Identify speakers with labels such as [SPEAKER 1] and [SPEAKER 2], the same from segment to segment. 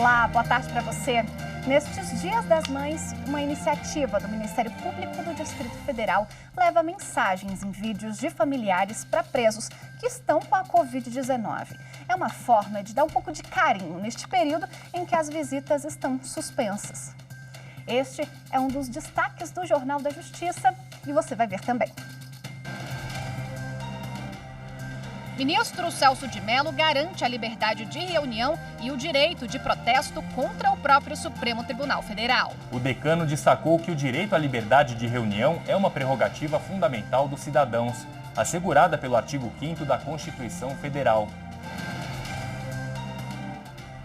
[SPEAKER 1] Olá, boa tarde para você. Nestes Dias das Mães, uma iniciativa do Ministério Público do Distrito Federal leva mensagens em vídeos de familiares para presos que estão com a Covid-19. É uma forma de dar um pouco de carinho neste período em que as visitas estão suspensas. Este é um dos destaques do Jornal da Justiça e você vai ver também. Ministro Celso de Mello garante a liberdade de reunião e o direito de protesto contra o próprio Supremo Tribunal Federal.
[SPEAKER 2] O decano destacou que o direito à liberdade de reunião é uma prerrogativa fundamental dos cidadãos, assegurada pelo artigo 5º da Constituição Federal.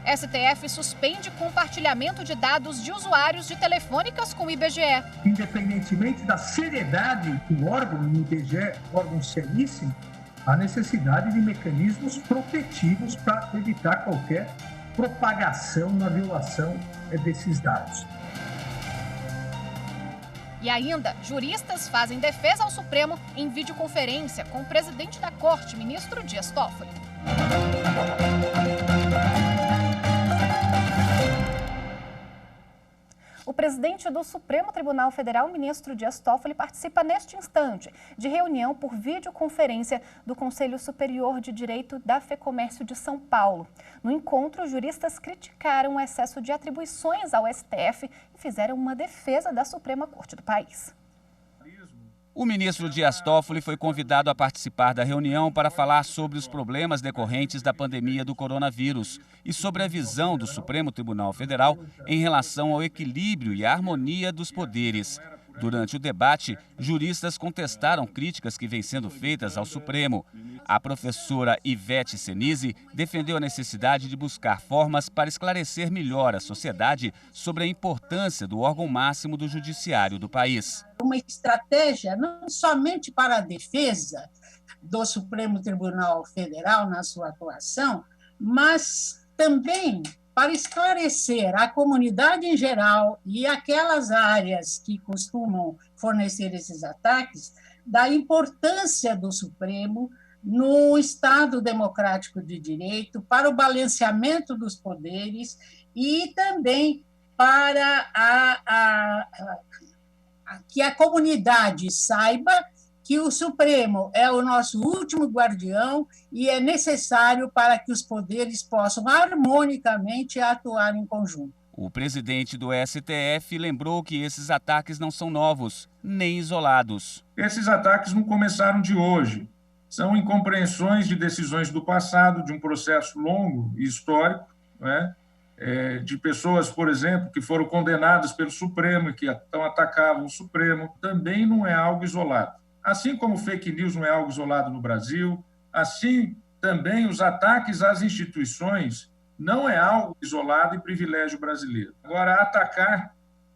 [SPEAKER 1] STF suspende compartilhamento de dados de usuários de telefônicas com o IBGE.
[SPEAKER 3] Independentemente da seriedade do órgão, o IBGE, órgão seríssimo, a necessidade de mecanismos protetivos para evitar qualquer propagação na violação desses dados.
[SPEAKER 1] E ainda, juristas fazem defesa ao Supremo em videoconferência com o presidente da Corte, ministro Dias Toffoli. O presidente do Supremo Tribunal Federal, ministro Dias Toffoli, participa neste instante de reunião por videoconferência do Conselho Superior de Direito da FEComércio de São Paulo. No encontro, juristas criticaram o excesso de atribuições ao STF e fizeram uma defesa da Suprema Corte do país.
[SPEAKER 4] O ministro Dias Toffoli foi convidado a participar da reunião para falar sobre os problemas decorrentes da pandemia do coronavírus e sobre a visão do Supremo Tribunal Federal em relação ao equilíbrio e à harmonia dos poderes. Durante o debate, juristas contestaram críticas que vêm sendo feitas ao Supremo. A professora Ivete Senise defendeu a necessidade de buscar formas para esclarecer melhor a sociedade sobre a importância do órgão máximo do judiciário do país.
[SPEAKER 5] Uma estratégia não somente para a defesa do Supremo Tribunal Federal na sua atuação, mas também para esclarecer a comunidade em geral e aquelas áreas que costumam fornecer esses ataques da importância do Supremo no Estado democrático de direito, para o balanceamento dos poderes e também para que a comunidade saiba que o Supremo é o nosso último guardião e é necessário para que os poderes possam harmonicamente atuar em conjunto.
[SPEAKER 4] O presidente do STF lembrou que esses ataques não são novos, nem isolados.
[SPEAKER 6] Esses ataques não começaram de hoje. São incompreensões de decisões do passado, de um processo longo e histórico, né? De pessoas, por exemplo, que foram condenadas pelo Supremo e que então atacavam o Supremo, também não é algo isolado. Assim como fake news não é algo isolado no Brasil, assim também os ataques às instituições não é algo isolado e privilégio brasileiro. Agora,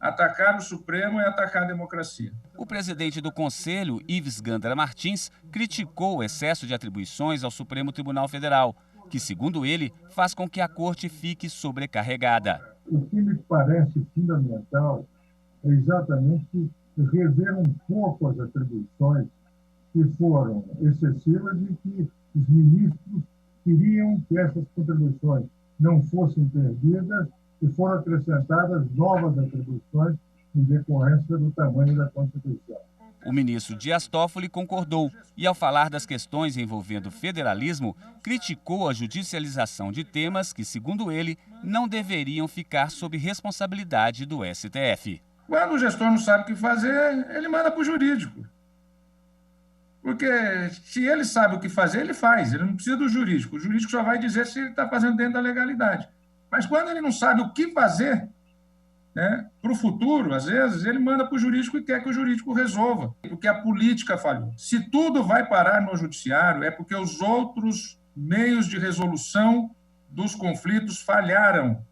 [SPEAKER 6] atacar o Supremo é atacar a democracia.
[SPEAKER 4] O presidente do Conselho, Ives Gandara Martins, criticou o excesso de atribuições ao Supremo Tribunal Federal, que, segundo ele, faz com que a Corte fique sobrecarregada.
[SPEAKER 3] O que me parece fundamental é exatamente rever um pouco as atribuições que foram excessivas e que os ministros queriam que essas contribuições não fossem perdidas e foram acrescentadas novas atribuições em decorrência do tamanho da Constituição.
[SPEAKER 4] O ministro Dias Toffoli concordou e, ao falar das questões envolvendo federalismo, criticou a judicialização de temas que, segundo ele, não deveriam ficar sob responsabilidade do STF.
[SPEAKER 6] Quando o gestor não sabe o que fazer, ele manda para o jurídico. Porque se ele sabe o que fazer, ele faz. Ele não precisa do jurídico. O jurídico só vai dizer se ele está fazendo dentro da legalidade. Mas quando ele não sabe o que fazer, né, para o futuro, às vezes, ele manda para o jurídico e quer que o jurídico resolva. Porque a política falhou. Se tudo vai parar no judiciário, é porque os outros meios de resolução dos conflitos falharam.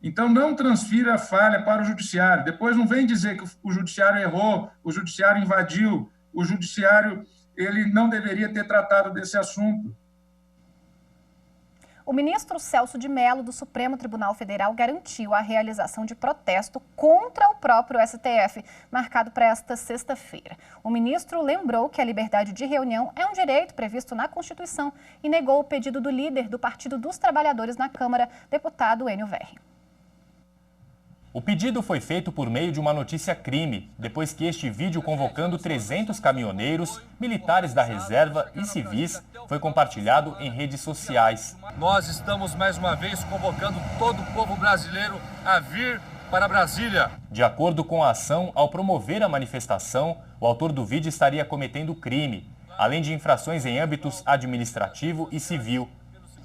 [SPEAKER 6] Então, não transfira a falha para o judiciário. Depois não vem dizer que o judiciário errou, o judiciário invadiu, o judiciário ele não deveria ter tratado desse assunto.
[SPEAKER 1] O ministro Celso de Mello, do Supremo Tribunal Federal, garantiu a realização de protesto contra o próprio STF, marcado para esta sexta-feira. O ministro lembrou que a liberdade de reunião é um direito previsto na Constituição e negou o pedido do líder do Partido dos Trabalhadores na Câmara, deputado Enio Verri.
[SPEAKER 2] O pedido foi feito por meio de uma notícia-crime, depois que este vídeo convocando 300 caminhoneiros, militares da reserva e civis foi compartilhado em redes sociais.
[SPEAKER 7] Nós estamos mais uma vez convocando todo o povo brasileiro a vir para Brasília.
[SPEAKER 2] De acordo com a ação, ao promover a manifestação, o autor do vídeo estaria cometendo crime, além de infrações em âmbitos administrativo e civil.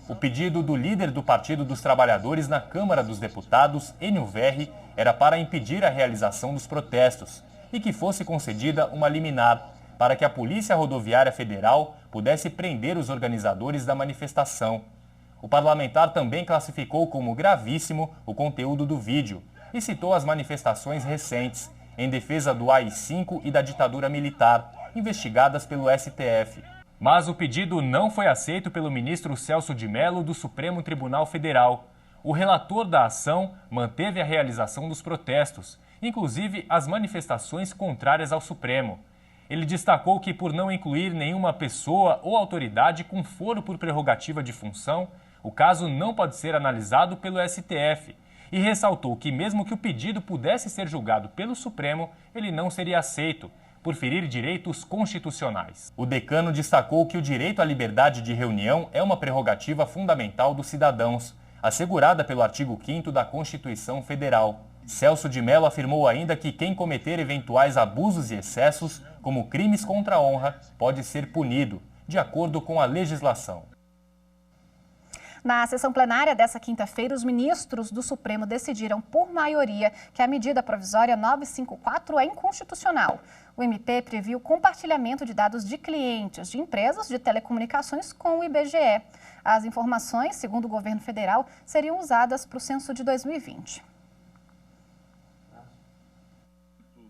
[SPEAKER 2] O pedido do líder do Partido dos Trabalhadores na Câmara dos Deputados, Enio Verri, era para impedir a realização dos protestos e que fosse concedida uma liminar para que a Polícia Rodoviária Federal pudesse prender os organizadores da manifestação. O parlamentar também classificou como gravíssimo o conteúdo do vídeo e citou as manifestações recentes em defesa do AI-5 e da ditadura militar, investigadas pelo STF. Mas o pedido não foi aceito pelo ministro Celso de Mello, do Supremo Tribunal Federal. O relator da ação manteve a realização dos protestos, inclusive as manifestações contrárias ao Supremo. Ele destacou que, por não incluir nenhuma pessoa ou autoridade com foro por prerrogativa de função, o caso não pode ser analisado pelo STF. E ressaltou que, mesmo que o pedido pudesse ser julgado pelo Supremo, ele não seria aceito, por ferir direitos constitucionais. O decano destacou que o direito à liberdade de reunião é uma prerrogativa fundamental dos cidadãos, assegurada pelo artigo 5º da Constituição Federal. Celso de Mello afirmou ainda que quem cometer eventuais abusos e excessos, como crimes contra a honra, pode ser punido, de acordo com a legislação.
[SPEAKER 1] Na sessão plenária dessa quinta-feira, os ministros do Supremo decidiram por maioria que a medida provisória 954 é inconstitucional. O MP previu o compartilhamento de dados de clientes de empresas de telecomunicações com o IBGE. As informações, segundo o governo federal, seriam usadas para o censo de 2020.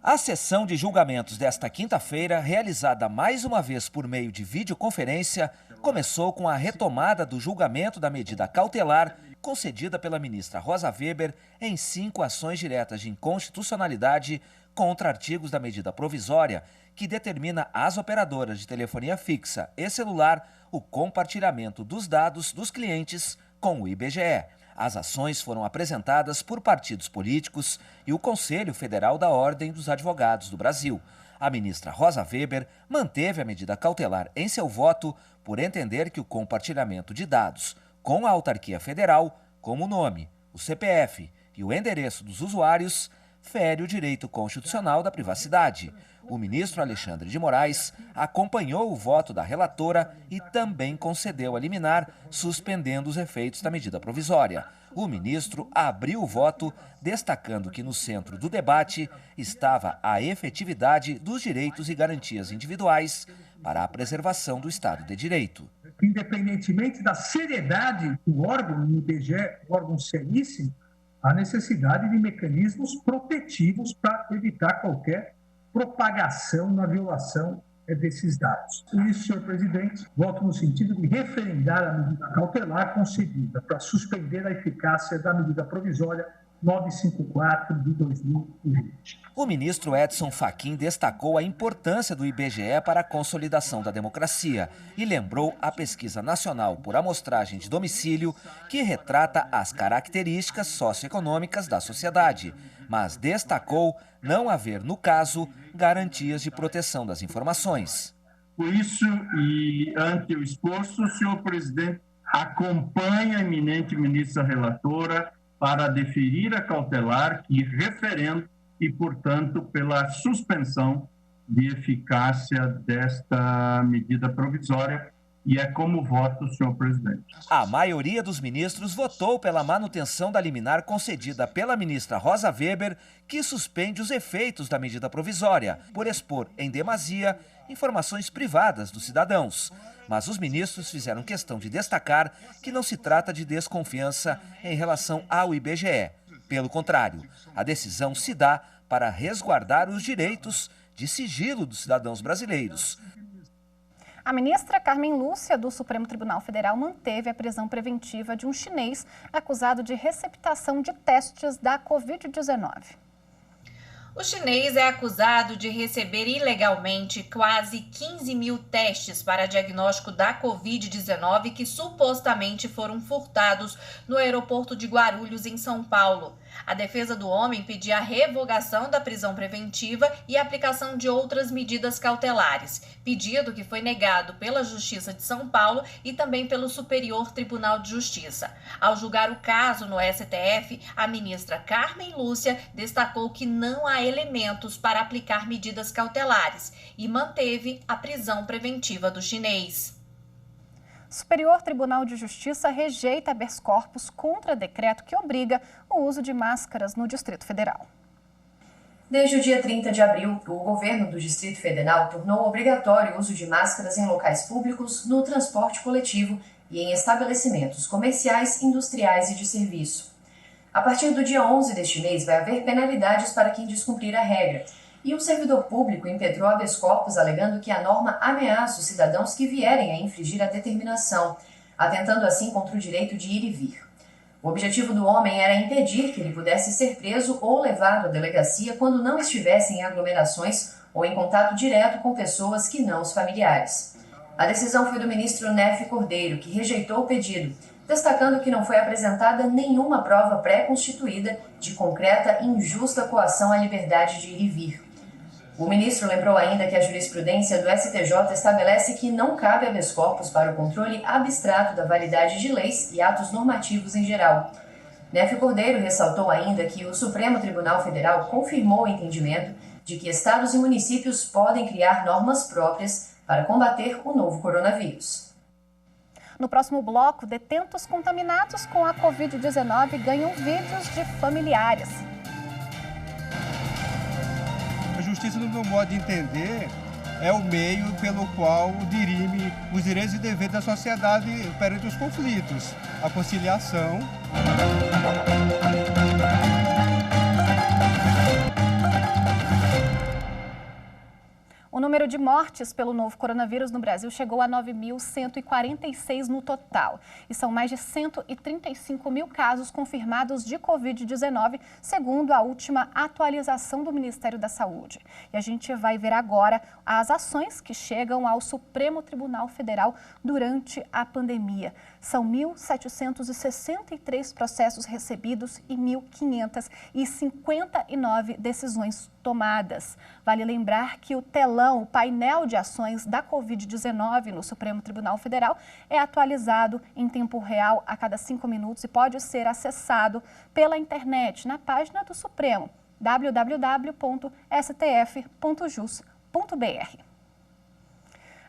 [SPEAKER 8] A sessão de julgamentos desta quinta-feira, realizada mais uma vez por meio de videoconferência, começou com a retomada do julgamento da medida cautelar concedida pela ministra Rosa Weber em 5 ações diretas de inconstitucionalidade contra artigos da medida provisória que determina às operadoras de telefonia fixa e celular o compartilhamento dos dados dos clientes com o IBGE. As ações foram apresentadas por partidos políticos e o Conselho Federal da Ordem dos Advogados do Brasil. A ministra Rosa Weber manteve a medida cautelar em seu voto por entender que o compartilhamento de dados com a autarquia federal, como o nome, o CPF e o endereço dos usuários, fere o direito constitucional da privacidade. O ministro Alexandre de Moraes acompanhou o voto da relatora e também concedeu a liminar, suspendendo os efeitos da medida provisória. O ministro abriu o voto, destacando que no centro do debate estava a efetividade dos direitos e garantias individuais para a preservação do Estado de Direito.
[SPEAKER 9] Independentemente da seriedade do órgão, o IBGE, órgão seríssimo, a necessidade de mecanismos protetivos para evitar qualquer propagação na violação desses dados. Por isso, senhor presidente, voto no sentido de referendar a medida cautelar concedida para suspender a eficácia da medida provisória 954 de 2020.
[SPEAKER 8] O ministro Edson Fachin destacou a importância do IBGE para a consolidação da democracia e lembrou a pesquisa nacional por amostragem de domicílio, que retrata as características socioeconômicas da sociedade, mas destacou não haver, no caso, garantias de proteção das informações.
[SPEAKER 10] Por isso, e ante o exposto, o senhor presidente acompanha a eminente ministra relatora para deferir a cautelar que referendo e, portanto, pela suspensão de eficácia desta medida provisória, e é como voto, senhor presidente.
[SPEAKER 8] A maioria dos ministros votou pela manutenção da liminar concedida pela ministra Rosa Weber, que suspende os efeitos da medida provisória, por expor em demasia informações privadas dos cidadãos. Mas os ministros fizeram questão de destacar que não se trata de desconfiança em relação ao IBGE. Pelo contrário, a decisão se dá para resguardar os direitos de sigilo dos cidadãos brasileiros.
[SPEAKER 1] A ministra Carmen Lúcia, do Supremo Tribunal Federal, manteve a prisão preventiva de um chinês acusado de receptação de testes da Covid-19.
[SPEAKER 11] O chinês é acusado de receber ilegalmente quase 15 mil testes para diagnóstico da Covid-19 que supostamente foram furtados no aeroporto de Guarulhos, em São Paulo. A defesa do homem pedia a revogação da prisão preventiva e a aplicação de outras medidas cautelares, pedido que foi negado pela Justiça de São Paulo e também pelo Superior Tribunal de Justiça. Ao julgar o caso no STF, a ministra Carmen Lúcia destacou que não há elementos para aplicar medidas cautelares e manteve a prisão preventiva do chinês.
[SPEAKER 1] Superior Tribunal de Justiça rejeita habeas corpus contra decreto que obriga o uso de máscaras no Distrito Federal.
[SPEAKER 12] Desde o dia 30 de abril, o governo do Distrito Federal tornou obrigatório o uso de máscaras em locais públicos, no transporte coletivo e em estabelecimentos comerciais, industriais e de serviço. A partir do dia 11 deste mês, vai haver penalidades para quem descumprir a regra. E um servidor público impetrou habeas corpus alegando que a norma ameaça os cidadãos que vierem a infringir a determinação, atentando assim contra o direito de ir e vir. O objetivo do homem era impedir que ele pudesse ser preso ou levado à delegacia quando não estivesse em aglomerações ou em contato direto com pessoas que não os familiares. A decisão foi do ministro Nefi Cordeiro, que rejeitou o pedido, destacando que não foi apresentada nenhuma prova pré-constituída de concreta e injusta coação à liberdade de ir e vir. O ministro lembrou ainda que a jurisprudência do STJ estabelece que não cabe habeas corpus para o controle abstrato da validade de leis e atos normativos em geral. Nefi Cordeiro ressaltou ainda que o Supremo Tribunal Federal confirmou o entendimento de que estados e municípios podem criar normas próprias para combater o novo coronavírus.
[SPEAKER 1] No próximo bloco, detentos contaminados com a Covid-19 ganham vídeos de familiares.
[SPEAKER 13] A justiça, no meu modo de entender, é o meio pelo qual dirime os direitos e deveres da sociedade perante os conflitos. A conciliação.
[SPEAKER 1] O número de mortes pelo novo coronavírus no Brasil chegou a 9.146 no total. E são mais de 135 mil casos confirmados de Covid-19, segundo a última atualização do Ministério da Saúde. E a gente vai ver agora as ações que chegam ao Supremo Tribunal Federal durante a pandemia. São 1.763 processos recebidos e 1.559 decisões tomadas. Vale lembrar que o telão, o painel de ações da Covid-19 no Supremo Tribunal Federal é atualizado em tempo real a cada 5 minutos e pode ser acessado pela internet na página do Supremo, www.stf.jus.br.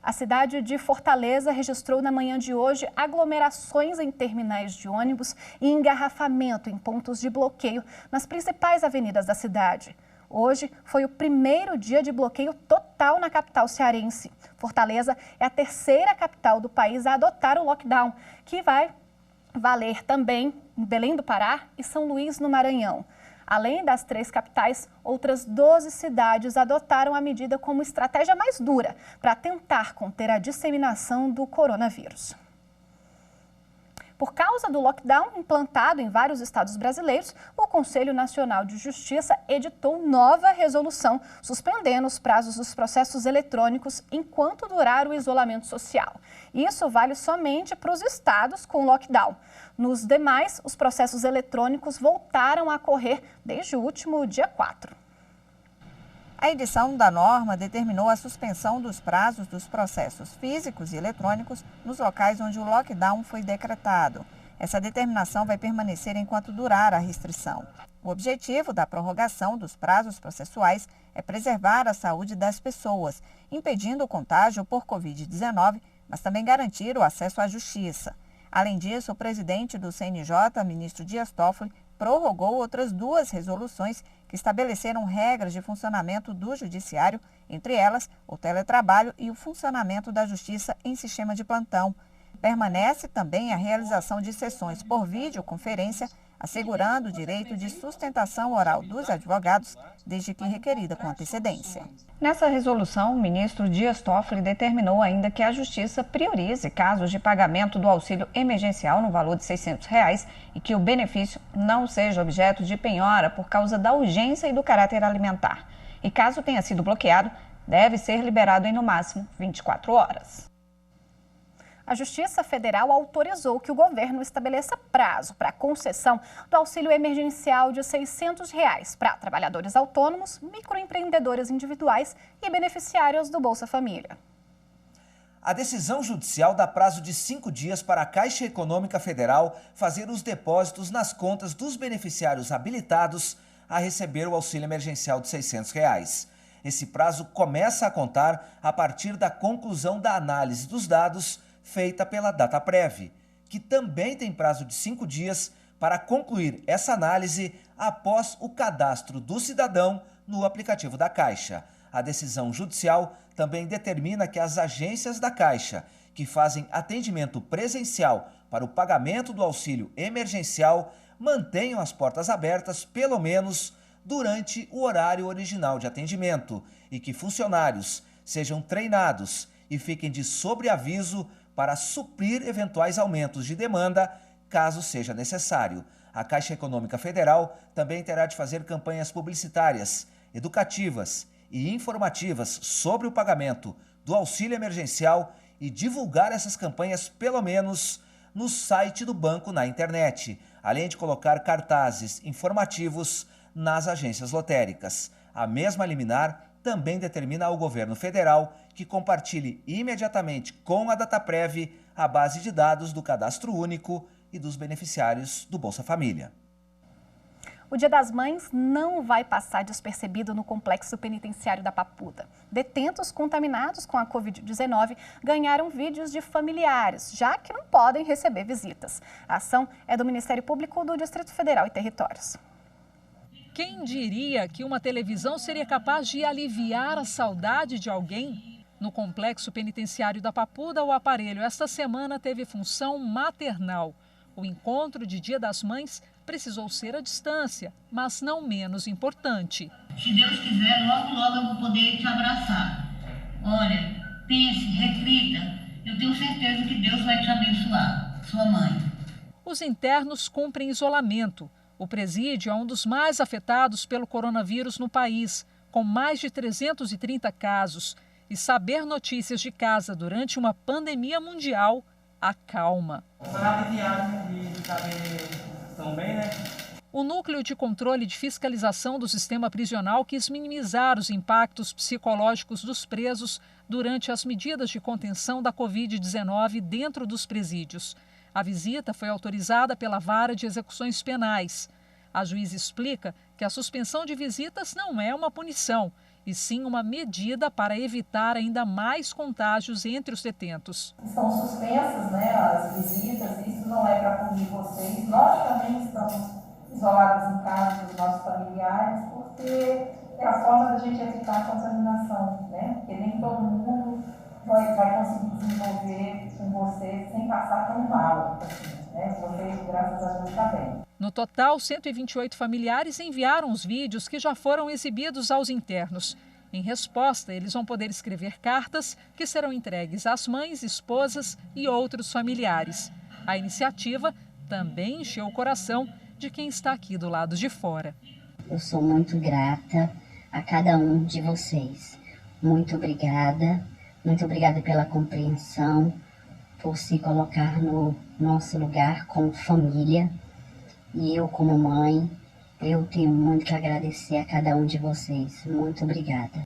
[SPEAKER 1] A cidade de Fortaleza registrou na manhã de hoje aglomerações em terminais de ônibus e engarrafamento em pontos de bloqueio nas principais avenidas da cidade. Hoje foi o primeiro dia de bloqueio total na capital cearense. Fortaleza é a terceira capital do país a adotar o lockdown, que vai valer também em Belém do Pará e São Luís, no Maranhão. Além das 3 capitais, outras 12 cidades adotaram a medida como estratégia mais dura para tentar conter a disseminação do coronavírus. Por causa do lockdown implantado em vários estados brasileiros, o Conselho Nacional de Justiça editou nova resolução, suspendendo os prazos dos processos eletrônicos enquanto durar o isolamento social. Isso vale somente para os estados com lockdown. Nos demais, os processos eletrônicos voltaram a correr desde o último dia 4.
[SPEAKER 14] A edição da norma determinou a suspensão dos prazos dos processos físicos e eletrônicos nos locais onde o lockdown foi decretado. Essa determinação vai permanecer enquanto durar a restrição. O objetivo da prorrogação dos prazos processuais é preservar a saúde das pessoas, impedindo o contágio por Covid-19, mas também garantir o acesso à justiça. Além disso, o presidente do CNJ, ministro Dias Toffoli, prorrogou outras 2 resoluções que estabeleceram regras de funcionamento do judiciário, entre elas o teletrabalho e o funcionamento da justiça em sistema de plantão. Permanece também a realização de sessões por videoconferência, assegurando o direito de sustentação oral dos advogados, desde que requerida com antecedência. Nessa resolução, o ministro Dias Toffoli determinou ainda que a Justiça priorize casos de pagamento do auxílio emergencial no valor de R$ 600 e que o benefício não seja objeto de penhora por causa da urgência e do caráter alimentar. E caso tenha sido bloqueado, deve ser liberado em no máximo 24 horas.
[SPEAKER 1] A Justiça Federal autorizou que o governo estabeleça prazo para a concessão do auxílio emergencial de R$ 600 para trabalhadores autônomos, microempreendedores individuais e beneficiários do Bolsa Família.
[SPEAKER 8] A decisão judicial dá prazo de 5 dias para a Caixa Econômica Federal fazer os depósitos nas contas dos beneficiários habilitados a receber o auxílio emergencial de R$ 600. Esse prazo começa a contar a partir da conclusão da análise dos dados feita pela Dataprev, que também tem prazo de 5 dias para concluir essa análise após o cadastro do cidadão no aplicativo da Caixa. A decisão judicial também determina que as agências da Caixa, que fazem atendimento presencial para o pagamento do auxílio emergencial, mantenham as portas abertas pelo menos durante o horário original de atendimento e que funcionários sejam treinados e fiquem de sobreaviso para suprir eventuais aumentos de demanda, caso seja necessário. A Caixa Econômica Federal também terá de fazer campanhas publicitárias, educativas e informativas sobre o pagamento do auxílio emergencial e divulgar essas campanhas pelo menos no site do banco na internet, além de colocar cartazes informativos nas agências lotéricas. A mesma liminar também determina ao governo federal que compartilhe imediatamente com a Dataprev a base de dados do Cadastro Único e dos beneficiários do Bolsa Família.
[SPEAKER 1] O Dia das Mães não vai passar despercebido no complexo penitenciário da Papuda. Detentos contaminados com a Covid-19 ganharam vídeos de familiares, já que não podem receber visitas. A ação é do Ministério Público do Distrito Federal e Territórios.
[SPEAKER 15] Quem diria que uma televisão seria capaz de aliviar a saudade de alguém? No complexo penitenciário da Papuda, o aparelho esta semana teve função maternal. O encontro de Dia das Mães precisou ser à distância, mas não menos importante.
[SPEAKER 16] Se Deus quiser, logo, logo eu vou poder te abraçar. Olha, pense, reflita. Eu tenho certeza que Deus vai te abençoar, sua mãe.
[SPEAKER 15] Os internos cumprem isolamento. O presídio é um dos mais afetados pelo coronavírus no país, com mais de 330 casos. E saber notícias de casa durante uma pandemia mundial acalma. O Núcleo de Controle de Fiscalização do Sistema Prisional quis minimizar os impactos psicológicos dos presos durante as medidas de contenção da Covid-19 dentro dos presídios. A visita foi autorizada pela Vara de Execuções Penais. A juíza explica que a suspensão de visitas não é uma punição, e sim uma medida para evitar ainda mais contágios entre os detentos.
[SPEAKER 17] Estão suspensas, as visitas, isso não é para punir vocês. Nós também estamos isolados em casa dos nossos familiares, porque é a forma da gente evitar a contaminação, Porque nem todo mundo vai conseguir desenvolver com vocês sem passar tão mal, Vocês, graças a Deus, está bem.
[SPEAKER 15] No total, 128 familiares enviaram os vídeos que já foram exibidos aos internos. Em resposta, eles vão poder escrever cartas que serão entregues às mães, esposas e outros familiares. A iniciativa também encheu o coração de quem está aqui do lado de fora.
[SPEAKER 18] Eu sou muito grata a cada um de vocês. Muito obrigada pela compreensão, por se colocar no nosso lugar como família. E eu, como mãe, eu tenho muito que agradecer a cada um de vocês. Muito obrigada.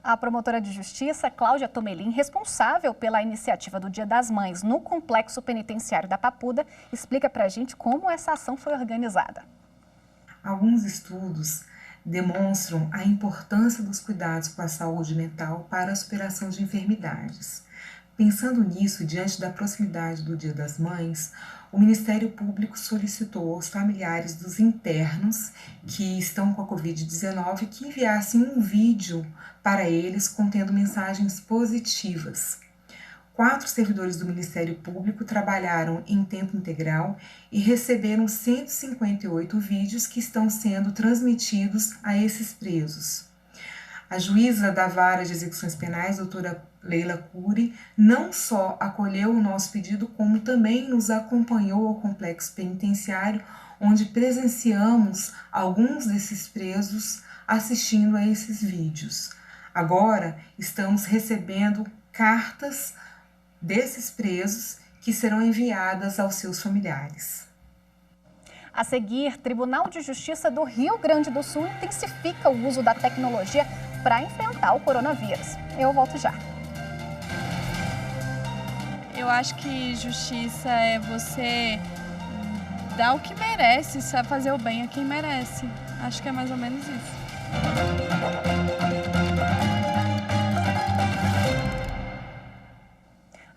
[SPEAKER 1] A promotora de justiça, Cláudia Tomelin, responsável pela iniciativa do Dia das Mães no Complexo Penitenciário da Papuda, explica para a gente como essa ação foi organizada.
[SPEAKER 19] Alguns estudos demonstram a importância dos cuidados com a saúde mental para a superação de enfermidades. Pensando nisso, diante da proximidade do Dia das Mães, o Ministério Público solicitou aos familiares dos internos que estão com a Covid-19 que enviassem um vídeo para eles contendo mensagens positivas. 4 servidores do Ministério Público trabalharam em tempo integral e receberam 158 vídeos que estão sendo transmitidos a esses presos. A juíza da Vara de Execuções Penais, doutora Leila Cury, não só acolheu o nosso pedido, como também nos acompanhou ao complexo penitenciário, onde presenciamos alguns desses presos assistindo a esses vídeos. Agora estamos recebendo cartas desses presos que serão enviadas aos seus familiares.
[SPEAKER 1] A seguir, Tribunal de Justiça do Rio Grande do Sul intensifica o uso da tecnologia para enfrentar o coronavírus. Eu volto já.
[SPEAKER 20] Eu acho que justiça é você dar o que merece, sabe, fazer o bem a quem merece. Acho que é mais ou menos isso.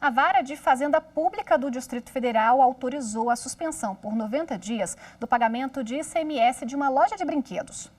[SPEAKER 1] A Vara de Fazenda Pública do Distrito Federal autorizou a suspensão por 90 dias do pagamento de ICMS de uma loja de brinquedos.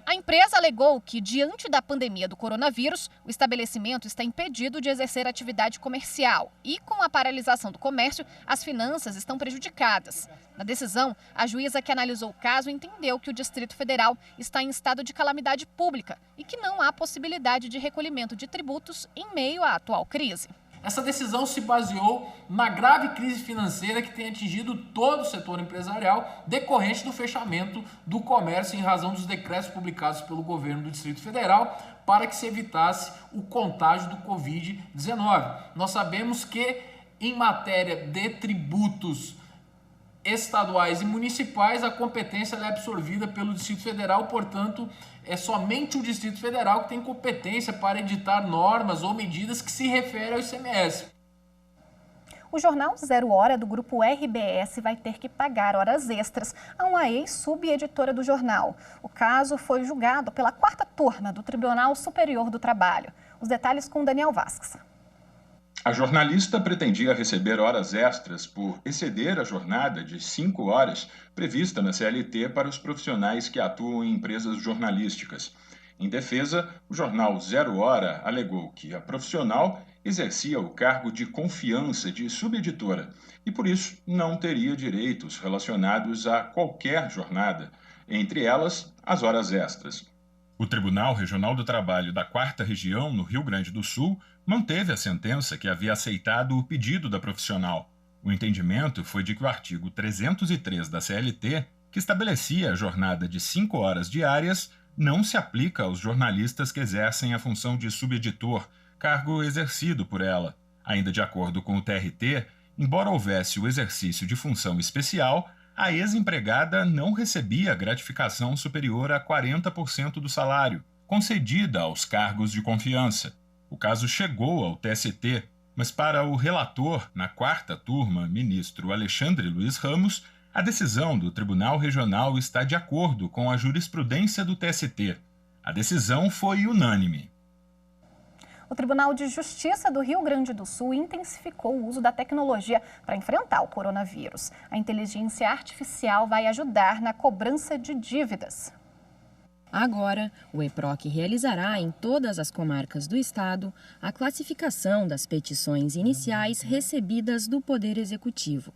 [SPEAKER 21] A empresa alegou que, diante da pandemia do coronavírus, o estabelecimento está impedido de exercer atividade comercial e, com a paralisação do comércio, as finanças estão prejudicadas. Na decisão, a juíza que analisou o caso entendeu que o Distrito Federal está em estado de calamidade pública e que não há possibilidade de recolhimento de tributos em meio à atual crise.
[SPEAKER 22] Essa decisão se baseou na grave crise financeira que tem atingido todo o setor empresarial decorrente do fechamento do comércio em razão dos decretos publicados pelo governo do Distrito Federal para que se evitasse o contágio do Covid-19. Nós sabemos que, em matéria de tributos estaduais e municipais, a competência é absorvida pelo Distrito Federal, portanto, é somente o Distrito Federal que tem competência para editar normas ou medidas que se referem ao ICMS.
[SPEAKER 1] O jornal Zero Hora do grupo RBS vai ter que pagar horas extras a uma ex-subeditora do jornal. O caso foi julgado pela 4ª turma do Tribunal Superior do Trabalho. Os detalhes com Daniel Vasques.
[SPEAKER 23] A jornalista pretendia receber horas extras por exceder a jornada de 5 horas prevista na CLT para os profissionais que atuam em empresas jornalísticas. Em defesa, o jornal Zero Hora alegou que a profissional exercia o cargo de confiança de subeditora e, por isso, não teria direitos relacionados a qualquer jornada, entre elas, as horas extras. O Tribunal Regional do Trabalho da 4ª Região, no Rio Grande do Sul, manteve a sentença que havia aceitado o pedido da profissional. O entendimento foi de que o artigo 303 da CLT, que estabelecia a jornada de 5 horas diárias, não se aplica aos jornalistas que exercem a função de subeditor, cargo exercido por ela. Ainda de acordo com o TRT, embora houvesse o exercício de função especial, a ex-empregada não recebia gratificação superior a 40% do salário, concedida aos cargos de confiança. O caso chegou ao TST, mas para o relator, na 4ª turma, ministro Alexandre Luiz Ramos, a decisão do Tribunal Regional está de acordo com a jurisprudência do TST. A decisão foi unânime.
[SPEAKER 1] O Tribunal de Justiça do Rio Grande do Sul intensificou o uso da tecnologia para enfrentar o coronavírus. A inteligência artificial vai ajudar na cobrança de dívidas.
[SPEAKER 24] Agora, o EPROC realizará em todas as comarcas do estado a classificação das petições iniciais recebidas do Poder Executivo.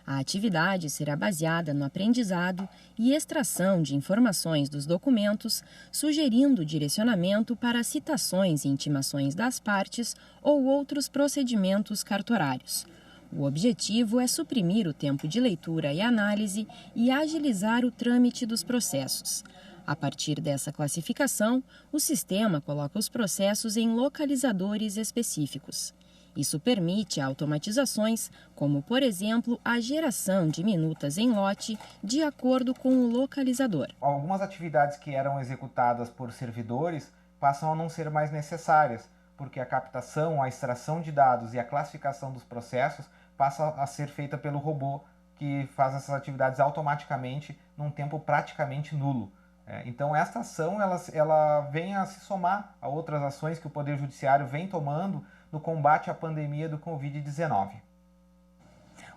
[SPEAKER 24] A atividade será baseada no aprendizado e extração de informações dos documentos, sugerindo direcionamento para citações e intimações das partes ou outros procedimentos cartorários. O objetivo é suprimir o tempo de leitura e análise e agilizar o trâmite dos processos. A partir dessa classificação, o sistema coloca os processos em localizadores específicos. Isso permite automatizações, como, por exemplo, a geração de minutas em lote de acordo com o localizador.
[SPEAKER 25] Algumas atividades que eram executadas por servidores passam a não ser mais necessárias, porque a captação, a extração de dados e a classificação dos processos passa a ser feita pelo robô, que faz essas atividades automaticamente num tempo praticamente nulo. Então, esta ação ela vem a se somar a outras ações que o Poder Judiciário vem tomando no combate à pandemia do Covid-19.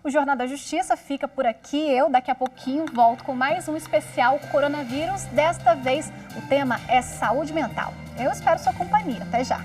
[SPEAKER 1] O Jornal da Justiça fica por aqui. Eu, daqui a pouquinho, volto com mais um especial coronavírus. Desta vez, o tema é saúde mental. Eu espero sua companhia. Até já!